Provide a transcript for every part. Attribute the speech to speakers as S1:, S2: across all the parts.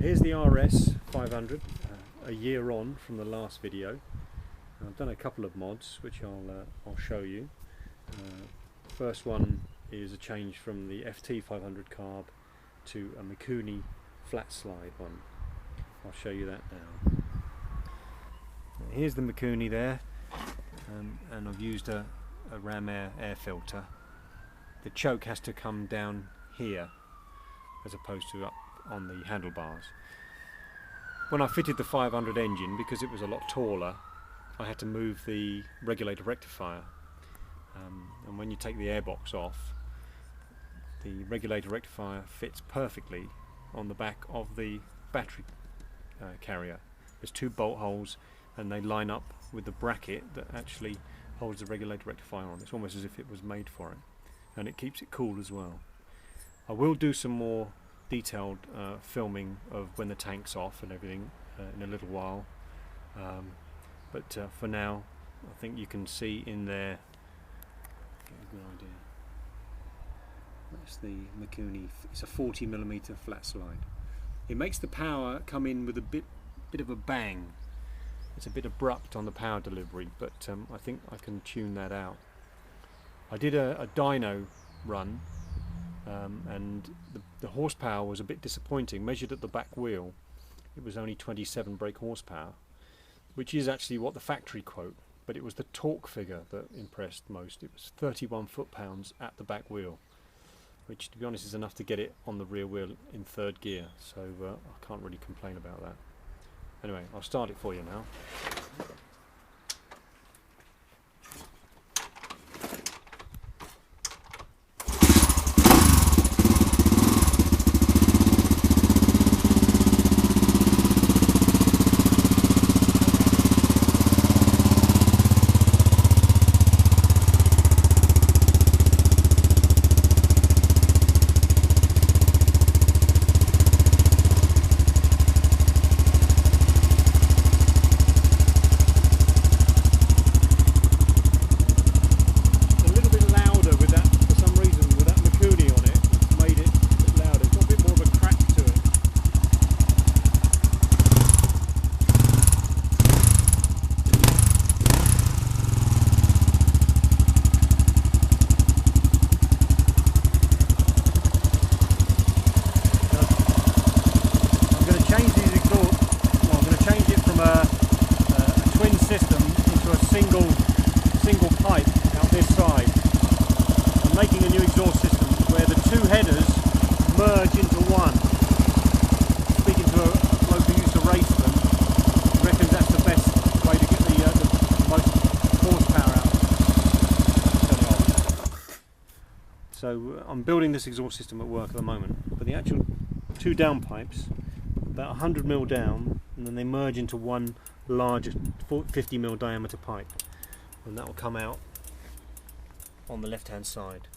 S1: Here's the RS 500, a year on from the last video. I've done a couple of mods which I'll show you. First one is a change from the FT 500 carb to a Mikuni flat slide one. I'll show you that now. Here's the Mikuni there, and I've used a ram air filter. The choke has to come down here as opposed to up on the handlebars. When I fitted the 500 engine, because it was a lot taller, I had to move the regulator rectifier, and when you take the airbox off, the regulator rectifier fits perfectly on the back of the battery carrier. There's two bolt holes and they line up with the bracket that actually holds the regulator rectifier on. It's almost as if it was made for it, and it keeps it cool as well. I will do some more detailed filming of when the tank's off and everything in a little while, but for now I think you can see in there, get a good idea. That's the Mikuni. It's a 40mm flat slide. It makes the power come in with a bit of a bang. It's a bit abrupt on the power delivery, but I think I can tune that out. I did a dyno run, and the horsepower was a bit disappointing. Measured at the back wheel, it was only 27 brake horsepower, which is actually what the factory quote, but it was the torque figure that impressed most. It was 31 foot-pounds at the back wheel, which to be honest is enough to get it on the rear wheel in third gear, so I can't really complain about that. Anyway, I'll start it for you now. Single pipe out this side. I'm making a new exhaust system where the two headers merge into one. Speaking to a bloke who used to race them, he reckons that's the best way to get the most horsepower out. So I'm building this exhaust system at work at the moment, but the actual two downpipes, about 100mm down, and then they merge into one larger 50mm diameter pipe, and that will come out on the left hand side.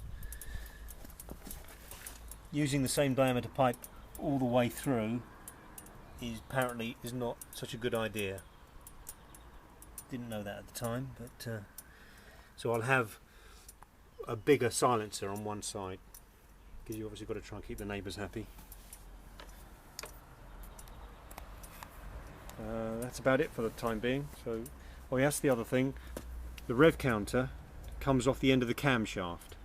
S1: Using the same diameter pipe all the way through apparently is not such a good idea. Didn't know that at the time, but so I'll have a bigger silencer on one side, because you obviously got to try and keep the neighbours happy. That's about it for the time being. So, oh yes, the other thing, the Rev Counter comes off the end of the camshaft.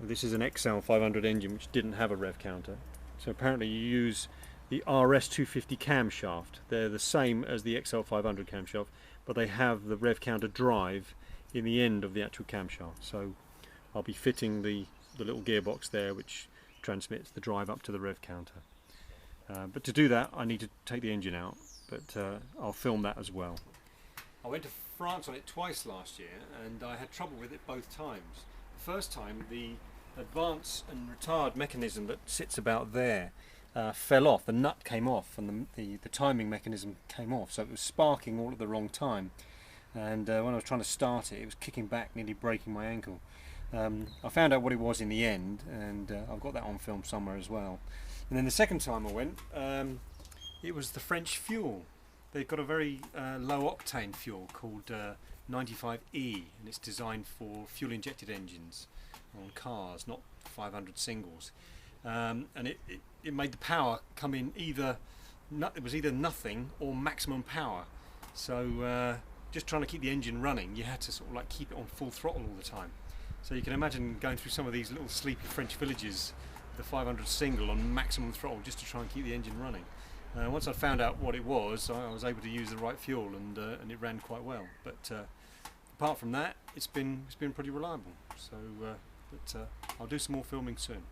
S1: This is an XL 500 engine which didn't have a Rev Counter, so apparently you use the RS 250 camshaft. They're the same as the XL 500 camshaft, but they have the Rev Counter drive in the end of the actual camshaft. So I'll be fitting the little gearbox there which transmits the drive up to the Rev Counter. But to do that I need to take the engine out, but I'll film that as well. I went to France on it twice last year and I had trouble with it both times. The first time the advance and retard mechanism that sits about there fell off, the nut came off and the timing mechanism came off, so it was sparking all at the wrong time, and when I was trying to start it, it was kicking back, nearly breaking my ankle. I found out what it was in the end, and I've got that on film somewhere as well. And then the second time I went, it was the French fuel. They've got a very low octane fuel called 95E, and it's designed for fuel injected engines on cars, not 500 singles. And it made the power come in either it was either nothing or maximum power. So just trying to keep the engine running, you had to sort of like keep it on full throttle all the time. So you can imagine going through some of these little sleepy French villages with the 500 single on maximum throttle just to try and keep the engine running. Once I found out what it was, I was able to use the right fuel, and it ran quite well. But apart from that, it's been pretty reliable. So I'll do some more filming soon.